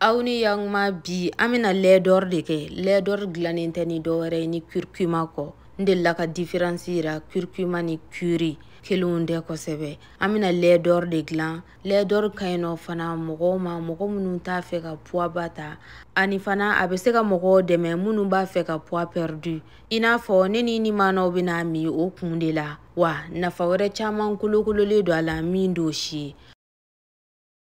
Awni yang ma bi amina ledor deke ledor glanin tani dore ni curcuma ko ndella ka différence ra curcuma ni curry kelunde ko sebe amina ledor de glan ledor kaino fana mogo munu ta fe ka poids bata ani fana abese ka mogo deme munu ba fe ka poids perdu ina fo ne ni mano bina mi o kunde la wa nafa wɛrɛ caman kolokololen do ala min do shi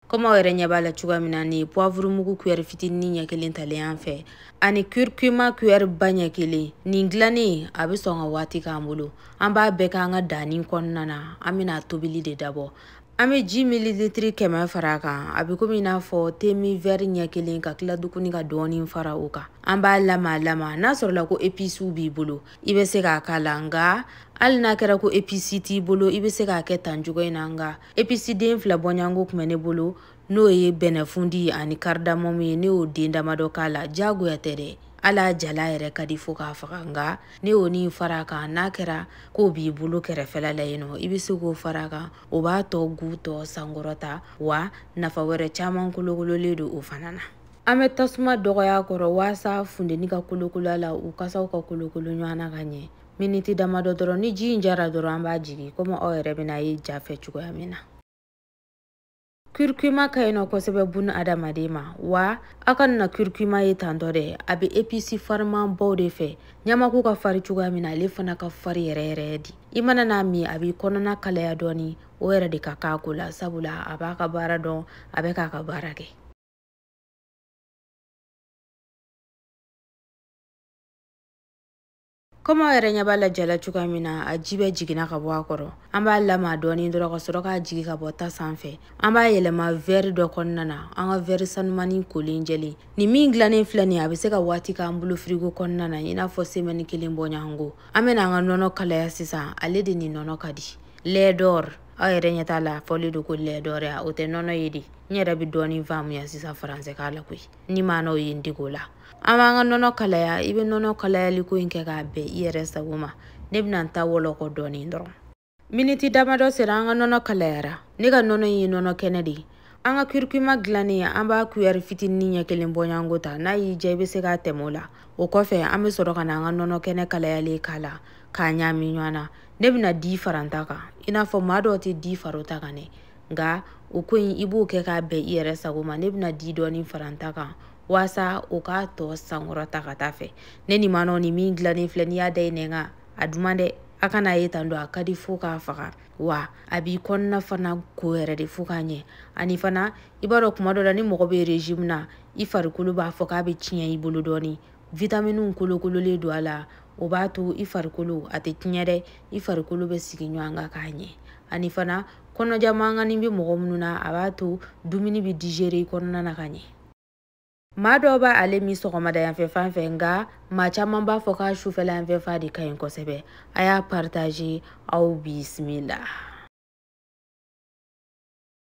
Comme on ɲɛb'a cogoya min na ni poivre mugu cuillère fitinin ɲɛ kelen talen an fɛ ani curcuma cuillère ba ɲɛ kelen nin dilannen a bɛ sɔn ka waati k'an bolo an b'a bɛɛ k'an ka danni kɔnɔna na an bɛna tobili de dabɔ an bɛ ji mililitiri 100 fara a kan a bɛ komi i n'a fɔ temi verre ɲɛ kelen ka tila tuguni ka dɔɔni fara o kan an b'a lama n'a sɔrɔla ko épices b'i bolo i bɛ se k'a k'a la nka hali n'a kɛra ko épices t'i bolo i bɛ se k'a kɛ tan cogo in na nka épices den 2 bɔɲanko tun bɛ ne bolo n'o ye bɛnɛfundi ani cardamome ye ne y'o den damadɔ k'a la diyagoya tɛ dɛ ala jala yɛrɛ ka di fo k'a faga nka ne y'o ni fara a kan n'a kɛra k'o b'i bolo kɛrɛfɛla la yen nɔ i bɛ se k'o fara a kan o b'a tɔ gu tɔ sankɔrɔta wa nafa wɛrɛ caman kolokololen do o fana na an bɛ tasuma dɔgɔya kɔrɔ waasa funteni ka kolokolo a la u kasaw ka kolokolo ɲɔgɔn na ka ɲɛ miniti damadɔ dɔrɔn ni ji in jara dɔrɔn an b'a jigin komi aw yɛrɛ bɛna ye ja fɛ cogoya min na Curcuma ka ɲi nɔ kosɛbɛ buna adamaden ma wa a ka na curcuma ye tantɔ dɛ a bɛ épices fariman baw de fɛ ɲamaku ka fari cogoya min na ale fana ka fari yɛrɛ yɛrɛ di i mana n'a min a b'i kɔnɔna kalaya dɔɔni o yɛrɛ de ka k'a ko la sabula a b'a ka baara dɔn a bɛ k'a ka baara kɛ Comme aw yɛrɛ ɲɛ b'a la jala cogoya min na a ji bɛ jiginna ka bɔ a kɔrɔ an b'a lama dɔɔni dɔrɔn ka sɔrɔ k'a jigin ka bɔ ta sanfɛ an b'a yɛlɛma verre dɔ kɔnɔna na an ka verre sanumani kolen jɛlen nin min dilannen filɛ nin a bɛ se ka waati k'an bolo frigo kɔnɔna na i n'a fɔ semaine 1 bɔɲanko an bɛna an ka nɔnɔ kalaya sisan ale de ni nɔnɔ ka di lait d'or aw yɛrɛ ɲɛ t'a la fɔlen do ko lait d'or ya o tɛ nɔnɔ ye de n yɛrɛ bɛ dɔɔni faamuya sisan faransɛ k'a la koyi ni maa n'o ye n dege o la an b'an ka nɔnɔ kalaya i bɛ nɔnɔ kalayali ko in kɛ k'a bɛn i yɛrɛ sago ma ne bɛna n ta wɔlɔkɔ dɔɔni dɔrɔn miniti damadɔ sera an ka nɔnɔ kalayara ne ka nɔnɔ in ye nɔnɔ kɛnɛ de ye an ka curcuma dilannen an b'a cuillère fitinin ɲɛ kelen bɔɲanko ta n'a y'i diya i bɛ se k'a tɛmɛ o la o kɔfɛ an bɛ sɔrɔ ka na an ka nɔnɔ kɛnɛ kalayalen k'a la k'a ɲagami ɲɔgɔn na ne bɛna di fara n ta kan i n'a fɔ maa dɔw tɛ di fara o ta kan dɛ nka o ko in i b'o kɛ k'a bɛn i yɛrɛ sago ma ne bɛna di dɔɔni fara n ta kan waasa o k'a tɔ sankɔrɔta ka taa fɛ ne ni maa ni min dilannen filɛ n'i y'a da i nɛn kan a duman dɛ a kana ye tan don a ka di fo k'a faga wa a b'i kɔnɔna fana ko yɛrɛ de fo k'a ɲɛ ani fana i b'a dɔn tuma dɔ la ni mɔgɔ bɛ régime na i farikolo b'a fɔ k'a bɛ tiɲɛ i bolo dɔɔni vitamines kolokololen don a la o b'a to i farikolo a tɛ tiɲɛ dɛ i farikolo bɛ sigi ɲɔgɔn kan k'a ɲɛ ani fana kɔnɔja mankanni bɛ mɔgɔ minnu na a b'a to dumuni bɛ digérer i kɔnɔna na ka ɲɛ maa dɔw b'a ale min sɔgɔmada yanfɛ fan fɛ nka maa caman b'a fɔ k'a sufɛla yanfɛ fa de ka ɲi kosɛbɛ a y'a partager aw bisimila